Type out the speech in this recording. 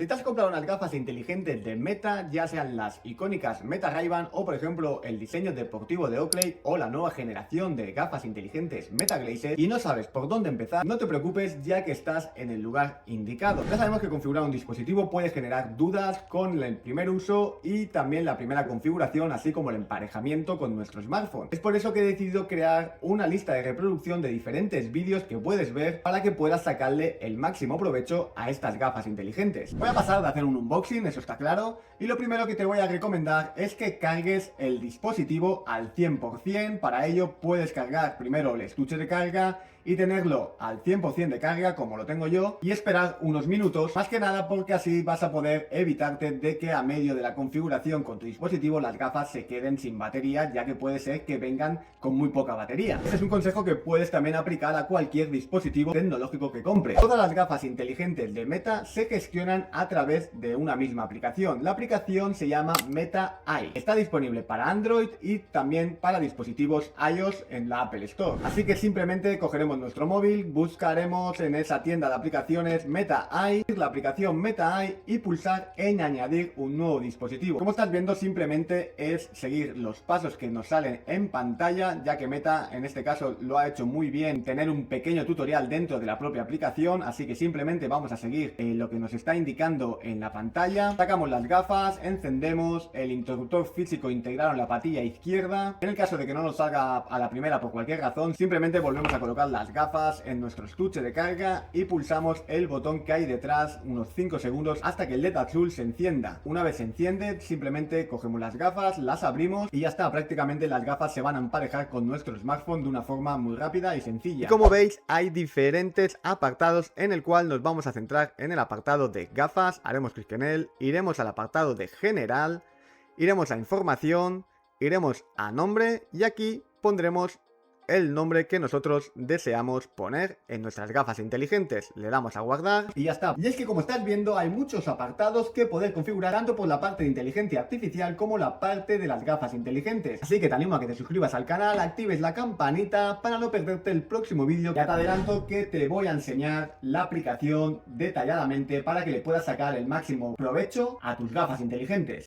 Si te has comprado unas gafas inteligentes de Meta, ya sean las icónicas Meta Ray-Ban o por ejemplo el diseño deportivo de Oakley o la nueva generación de gafas inteligentes Meta Glazer y no sabes por dónde empezar, no te preocupes ya que estás en el lugar indicado. Ya sabemos que configurar un dispositivo puede generar dudas con el primer uso y también la primera configuración, así como el emparejamiento con nuestro smartphone. Es por eso que he decidido crear una lista de reproducción de diferentes vídeos que puedes ver para que puedas sacarle el máximo provecho a estas gafas inteligentes. Voy a pasar de hacer un unboxing, eso está claro, y lo primero que te voy a recomendar es que cargues el dispositivo al 100%. Para ello puedes cargar primero el estuche de carga y tenerlo al 100% de carga como lo tengo yo y esperar unos minutos, más que nada porque así vas a poder evitarte de que a medio de la configuración con tu dispositivo las gafas se queden sin batería, ya que puede ser que vengan con muy poca batería. Este es un consejo que puedes también aplicar a cualquier dispositivo tecnológico que compres. Todas las gafas inteligentes de Meta se gestionan a través de una misma aplicación. La aplicación se llama Meta Eye. Está disponible para Android y también para dispositivos iOS en la Apple Store. Así que simplemente cogeremos nuestro móvil, buscaremos en esa tienda de aplicaciones Meta Eye, la aplicación Meta Eye y pulsar en añadir un nuevo dispositivo. Como estás viendo, simplemente es seguir los pasos que nos salen en pantalla, ya que Meta en este caso lo ha hecho muy bien, tener un pequeño tutorial dentro de la propia aplicación, así que simplemente vamos a seguir lo que nos está indicando en la pantalla. Sacamos las gafas, encendemos el interruptor físico integrado en la patilla izquierda. En el caso de que no nos salga a la primera por cualquier razón, simplemente volvemos a colocar las gafas en nuestro estuche de carga y pulsamos el botón que hay detrás unos 5 segundos hasta que el LED azul se encienda. Una vez se enciende, simplemente cogemos las gafas, las abrimos y ya está. Prácticamente las gafas se van a emparejar con nuestro smartphone de una forma muy rápida y sencilla. Y como veis, hay diferentes apartados en el cual nos vamos a centrar en el apartado de gafas. Haremos clic en él, iremos al apartado de general, iremos a información, iremos a nombre y aquí pondremos el nombre que nosotros deseamos poner en nuestras gafas inteligentes. Le damos a guardar y ya está. Y es que como estás viendo hay muchos apartados que poder configurar tanto por la parte de inteligencia artificial como la parte de las gafas inteligentes. Así que te animo a que te suscribas al canal, actives la campanita para no perderte el próximo vídeo. Ya te adelanto que te voy a enseñar la aplicación detalladamente para que le puedas sacar el máximo provecho a tus gafas inteligentes.